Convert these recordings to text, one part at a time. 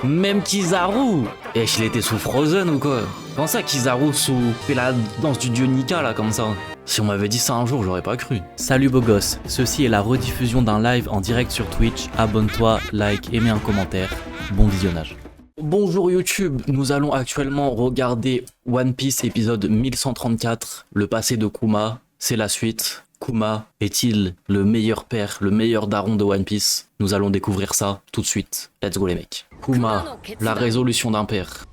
Même Kizaru. Et il était sous Frozen ou quoi? Comment ça Kizaru fait la danse du dieu Nika là comme ça? Si on m'avait dit ça un jour, j'aurais pas cru. Salut beau gosse, ceci est la rediffusion d'un live en direct sur Twitch. Abonne-toi, like et mets un commentaire. Bon visionnage. Bonjour YouTube, nous allons actuellement regarder One Piece épisode 1134, le passé de Kuma, c'est la suite. Kuma est-il le meilleur père, le meilleur daron de One Piece? Nous allons découvrir ça tout de suite. Let's go les mecs. Kuma, la résolution d'un père.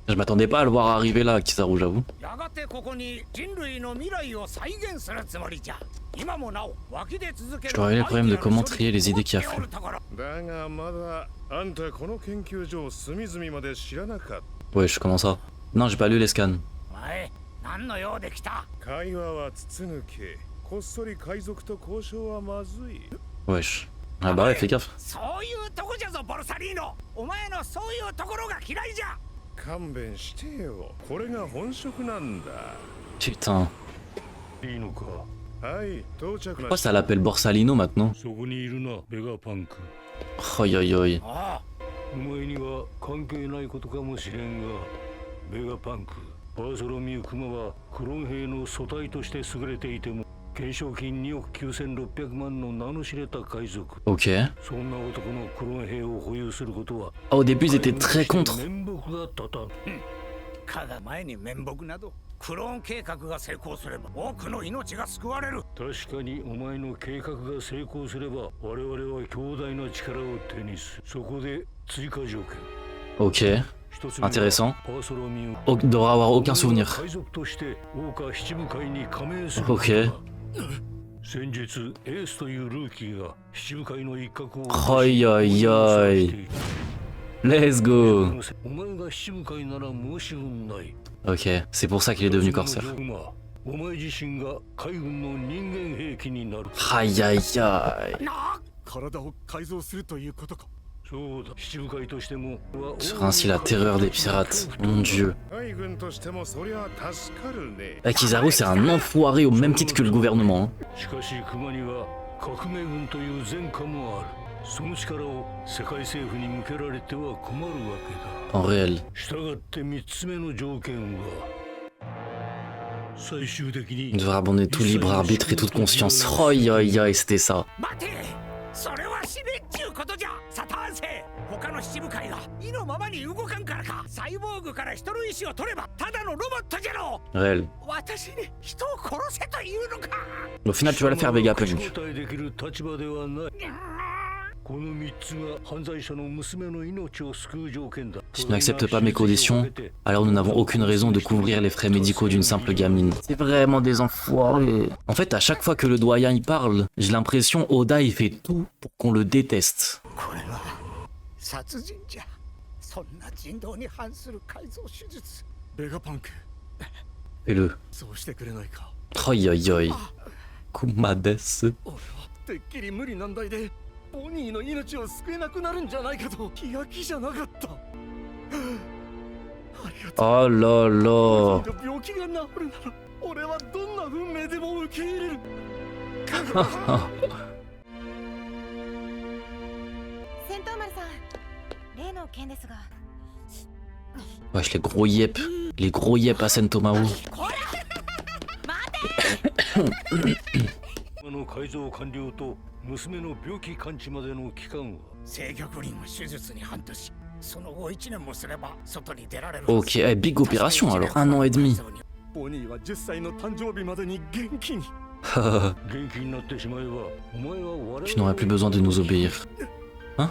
Je m'attendais pas à le voir arriver là, Kizaru, j'avoue. Je dois régler le problème de comment trier les idées qui affluent. Wesh, comment ça? Non, j'ai pas lu les scans. Wesh. Ah bah ouais, fais gaffe. Putain. Pourquoi ça l'appelle Borsalino maintenant? Oi oi oi. Ok. Ah, au début ils étaient très contre. Ok. Intéressant. Devra avoir aucun souvenir. Ok. Oi oi oi. Let's go. Ok, c'est pour ça qu'il est devenu corsaire. Aïe aïe aïe. Sera ainsi la terreur des pirates, mon dieu. Kizaru c'est un enfoiré au même titre que le gouvernement. En réel. Il devra abandonner tout libre arbitre et toute conscience. Oi oi oi, c'était ça. Réel. Au final, tu vas le faire Vegapunk. Si tu n'acceptes pas mes conditions, alors nous n'avons aucune raison de couvrir les frais médicaux d'une simple gamine. C'est vraiment des enfoirés. En fait, à chaque fois que le doyen y parle, j'ai l'impression Oda il fait tout pour qu'on le déteste. Fais-le. Oi oi oi. Kuma desu. Oh là là. Wesh, les gros yep à Sentomaru. Ok, big opération alors, 1 an et demi. Tu n'aurais plus besoin de nous obéir. Hein?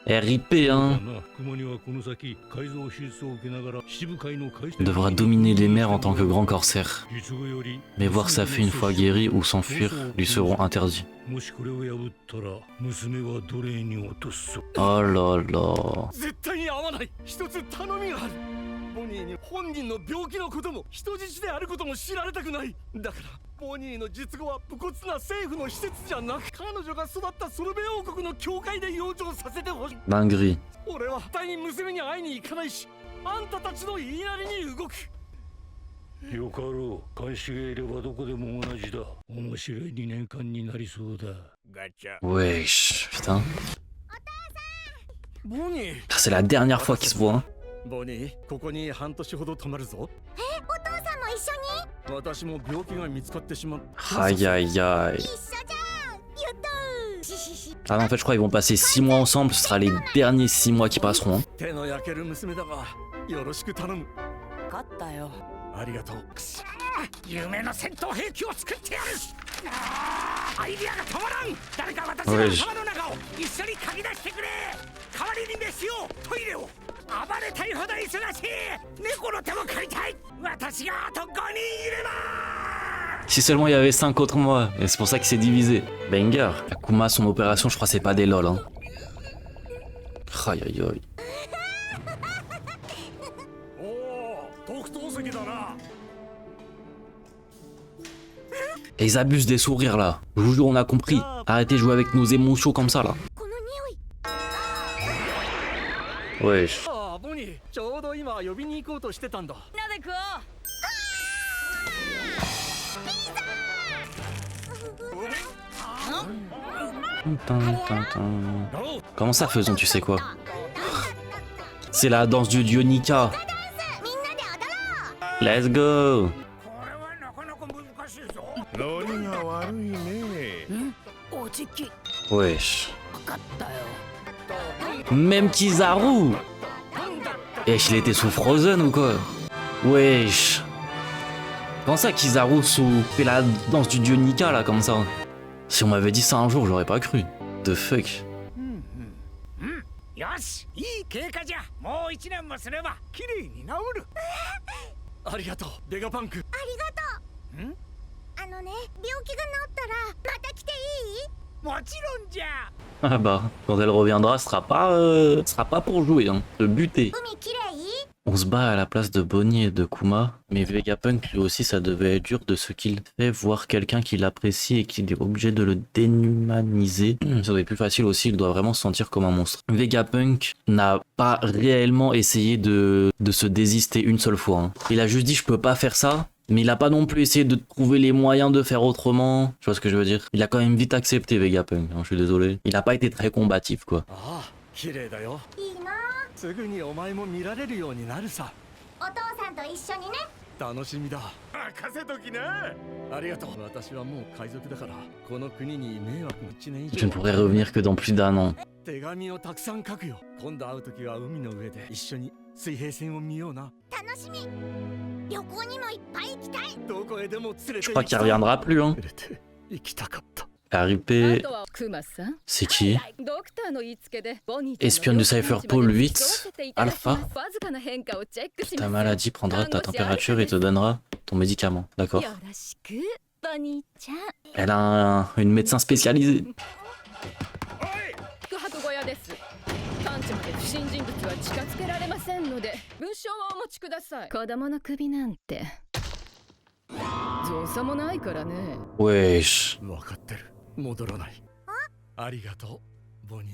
RIP hein. Il devra dominer les mers en tant que grand corsaire. Mais voir sa fille une fois guérie ou s'enfuir lui seront interdits. Oh là là. ボニーに本人の病気のことも人質であることも知られたくない。だからボニーの術後は武骨な政府の施設じゃなく、彼女が育ったソルベ王国の教会で養生させてほしい。 Dinguerie. 俺は絶対に娘に会いに行かないし、あんたたちの言いなりに動く。よかろう。監視がいればどこでも同じだ。面白い2年間になりそうだ。ガチャ。 Wesh, putain. ボニー、 C'est la dernière fois qu'ils se voient. Hein. ボニー、ここに半年ほど泊まるぞ。お父さんも一緒に？私も病気が見つかってしまう。 Aïe aïe aïe. 一緒じゃん。やったー。 Ah non, en fait, je crois qu'ils vont passer 6 mois ensemble. Ce sera les derniers 6 mois qui passeront. Hein. 手の焼ける娘だが、よろしく頼む。分かったよ。ありがとう。夢の戦闘兵器を作ってやる。アイディアが止まらん。誰か私おいの頭の中を一緒に嗅ぎ出してくれ。代わりに飯を、トイレを。暴れたいほど忙しい。猫の手も借りたい。私があと5人いれば。 Si seulement il y avait 5 autres mois. Et c'est pour ça qu'il s'est divisé. Banger. Akuma, son opération, je crois c'est pas des lol. Hein. Aïe aïe aïe. おお、特等席だな。 Et ils abusent des sourires là. Je vous jure, on a compris. Arrêtez de jouer avec nos émotions comme ça là. この匂い。 Wesh. ああ、ボニー、ちょうど今呼びに行こうとしてたんだ。鍋食おう。 Comment ça faisons, tu sais quoi? C'est la danse du dieu Nika. みんなで踊ろう。 Let's go. これはなかなか難しいぞ。ノリが悪いね。おじき。 Wesh. 分かったよ。 Même Kizaru. Wesh, il était sous Frozen ou quoi? Wesh. Comment ça Kizaru fait la danse du dieu Nika là comme ça? Si on m'avait dit ça un jour, j'aurais pas cru. The fuck. よし、いい経過じゃ。もう1年もすれば綺麗に治る。ありがとう、ベガパンク。ありがとう。あのね、病気が治ったらまた来ていい？もちろんじゃ。 Ah bah, quand elle reviendra, ce sera pas pour jouer, hein. Se buter. 海きれい？ On se bat à la place de Bonnie et de Kuma, mais Vegapunk lui aussi ça devait être dur de ce qu'il fait voir quelqu'un qu'il apprécie et qu'il est obligé de le déhumaniser. Ça doit être plus facile aussi, il doit vraiment se sentir comme un monstre. Vegapunk n'a pas réellement essayé de se désister une seule fois. Hein. Il a juste dit je peux pas faire ça, mais il a pas non plus essayé de trouver les moyens de faire autrement. Tu vois ce que je veux dire? Il a quand même vite accepté Vegapunk, hein, je suis désolé. Il a pas été très combatif quoi. ああ、綺麗だよ。いいな。すぐにお前も見られるようになるさ。お父さんと一緒にね。楽しみだ。任せときな。ありがとう。私はもう海賊だから、この国に迷惑の1年以 Je ne 上。 pourrai revenir que dans plus d'1 an. 手紙をたくさん書くよ。今度会う時は海の上で一緒に水平線を見ような。楽しみ。旅行にもいっぱい行きたい。どこへでも連れて Je 行 crois き qu'il たい。 reviendra plus, hein. 連れて行きたかった。 RIP, クマさん c'est qui? ドクターの言いつけでボニー Espionne de Cypherpole 8, Alpha. わずかな変化をチェックし Ta ます maladie prendra ta température et te donnera ton médicament. D'accord. よろしくボニーちゃん Elle a une médecin spécialisée. 宿泊小屋です探知まで不審人物は近づけられませんので文章をお持ちください子供の首なんて造作もないからね Wesh. 分かってる。戻らない。ありがとう、ボニ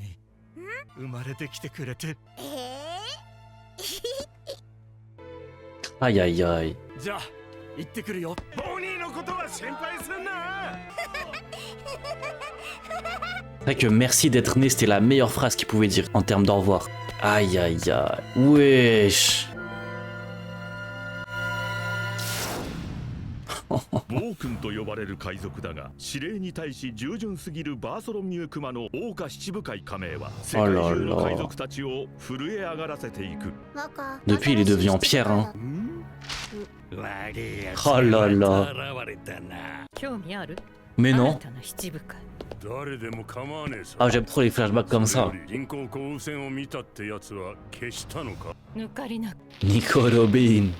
ー。生まれてきてくれて。Aïe aïe aïe. じゃあ行ってくるよ。ボニーのことは心配すんな。 C'est vrai que merci d'être né, c'était la meilleure phrase qu'il pouvait dire en termes d'au revoir. Aïe aïe aïe. Wesh. 暴君と呼ばれる海賊だが、指令に対し従順すぎるバーソロミュークマの桜花七部会加盟は世界中の海賊たちを震え上がらせていく。 Depuis, il est devenu en pierre, hein. 悪いやつ Oh là là. 現れたな。興味ある Mais あな non. たの七部会誰でも構わねえさ。 Ah, j'aime trop les flashbacks comme ça. 銀行交付船を見たってやつは消したのか。抜かりなく Nico Robin.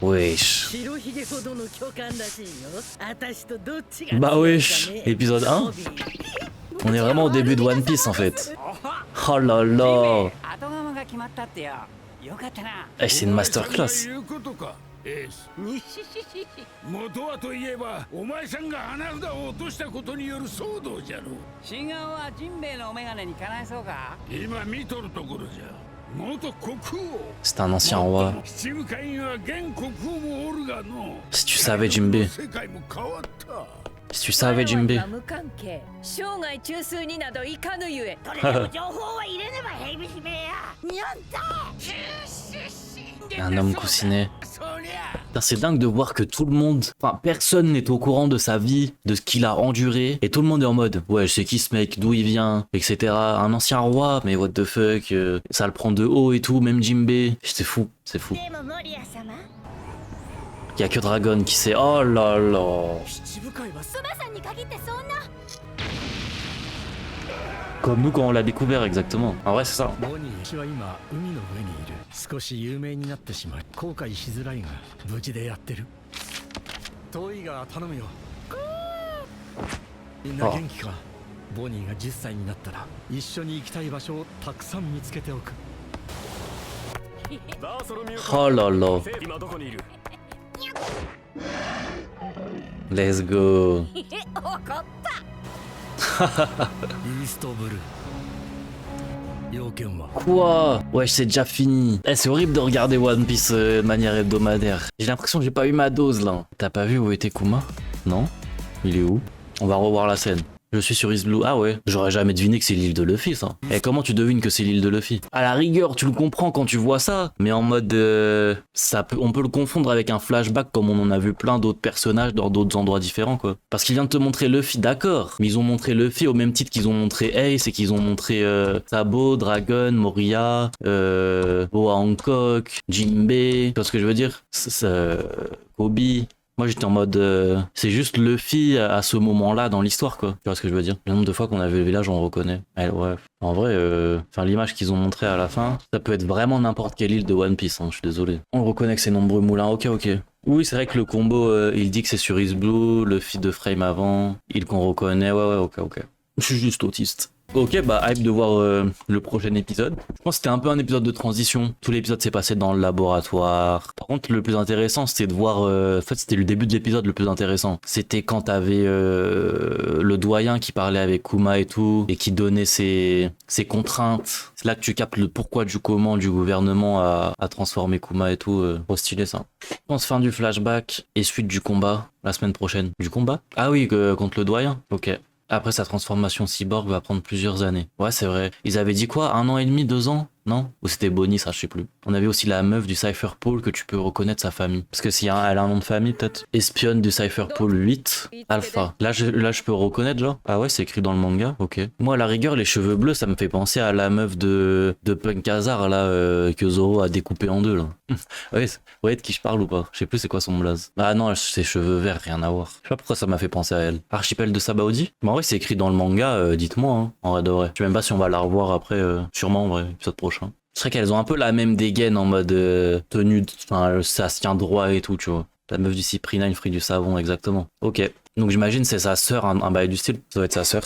Wesh. 白ひげほどの巨漢らしいよ。私とどっちが Bah 強い wesh. かね。 Épisode 1. ボビー On est vraiment au début de One Piece en fait. Oh là là. 後釜が決まったってよ。よかったな。 Eh, c'est une masterclass. 言うことかエース元はといえばお前さんが花札を落としたことによる騒動じゃろ真眼はジンベエのお眼鏡にかないそうか。今見とるところじゃ元国王 C'est un ancien roi. 七部会には現国王もおるがの Si tu savais, Jinbe. 世界も変わった Si tu savais, Jinbe. 無関係生涯中枢になどいかぬゆえどれでも情報は入れねばヘビ姫やにゃんだ Un homme coussinet. そりゃ Putain, c'est dingue de voir que tout le monde, enfin personne n'est au courant de sa vie, de ce qu'il a enduré, et tout le monde est en mode ouais, je sais qui ce mec, d'où il vient, etc. Un ancien roi, mais what the fuck, ça le prend de haut et tout, même Jinbe. C'est fou, c'est fou. でもモリア様 Y a que Dragon qui sait. Oh là là. 七部会はスバさんに限ってそんな Comme nous quand on l'a découvert exactement. En vrai, c'est ça. ボニーは今海の上にいる少し有名になってしまい後悔しづらいが無事でやってるトイが頼むよみんな元気かボニーが10歳になったら一緒に行きたい場所をたくさん見つけておくバーソロミュー Oh là là. 今どこにいる Let's go. 怒ったイーストブルー要件は Quoi? Ouais, c'est déjà fini. Eh, c'est horrible de regarder One Piece de manière hebdomadaire. J'ai l'impression que j'ai pas eu ma dose là. T'as pas vu où était Kuma? Non? Il est où? On va revoir la scène. Je suis sur East Blue. Ah ouais, j'aurais jamais deviné que c'est l'île de Luffy ça. Et comment tu devines que c'est l'île de Luffy? À la rigueur, tu le comprends quand tu vois ça, mais en mode on peut le confondre avec un flashback comme on en a vu plein d'autres personnages dans d'autres endroits différents quoi. Parce qu'il vient de te montrer Luffy, d'accord, mais ils ont montré Luffy au même titre qu'ils ont montré Ace et qu'ils ont montré Sabo, Dragon, Moria, Boa Hancock, Jinbe. Tu vois ce que je veux dire? Kobe. Moi j'étais en mode c'est juste Luffy à ce moment-là dans l'histoire quoi. Tu vois ce que je veux dire? Le nombre de fois qu'on a vu le village on reconnaît. Ouais. En vrai, l'image qu'ils ont montrée à la fin, ça peut être vraiment n'importe quelle île de One Piece, hein, je suis désolé. On reconnaît que c'est nombreux moulins, ok. Oui c'est vrai que le combo il dit que c'est sur East Blue, le feed de Frame avant, île qu'on reconnaît, ouais ok. Je suis juste autiste. Ok, bah hype de voir le prochain épisode. Je pense que c'était un peu un épisode de transition. Tout l'épisode s'est passé dans le laboratoire. Par contre, le plus intéressant, c'était de voir... en fait, c'était le début de l'épisode le plus intéressant. C'était quand t'avais le doyen qui parlait avec Kuma et tout, et qui donnait ses contraintes. C'est là que tu captes le pourquoi du comment du gouvernement à transformer Kuma et tout. Trop stylé ça. Je pense fin du flashback et suite du combat la semaine prochaine. Du combat? Ah oui, contre le doyen? Ok. Après, sa transformation cyborg va prendre plusieurs années. Ouais, c'est vrai. Ils avaient dit quoi? 1 an et demi, 2 ans? Non? Ou c'était Bonnie, ça, je sais plus. On avait aussi la meuf du Cypher Pole que tu peux reconnaître sa famille. Parce que si elle a un nom de famille, peut-être. Espionne du Cypher Pole 8, Alpha. Là, je peux reconnaître, genre? Ah ouais, c'est écrit dans le manga? Ok. Moi, à la rigueur, les cheveux bleus, ça me fait penser à la meuf de Punk Hazard, là, que Zoro a découpé en deux, là. Ouais, vous voyez de qui je parle ou pas? Je sais plus c'est quoi son blaze. Ah non, ses cheveux verts, rien à voir. Je sais pas pourquoi ça m'a fait penser à elle. Archipel de Sabaody? Mais en vrai, c'est écrit dans le manga, dites-moi, hein, en vrai de vrai. Je sais même pas si on va la revoir après, sûrement en vrai, épisode prochain. C'est vrai qu'elles ont un peu la même dégaine en mode tenue, enfin ça se tient droit et tout, tu vois. La meuf du Cyprina, une fruit du savon, exactement. Ok, donc j'imagine c'est sa sœur, un bail du style, ça doit être sa sœur.